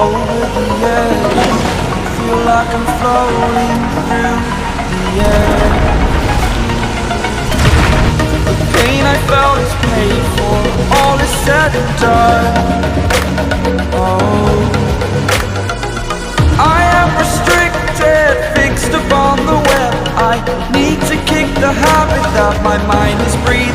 over the edge. Feel like I'm floating through the air. The pain I felt is paid for, all is said and done. Oh, I am restricted, fixed upon the web. I need to kick the habit that my mind is breathing.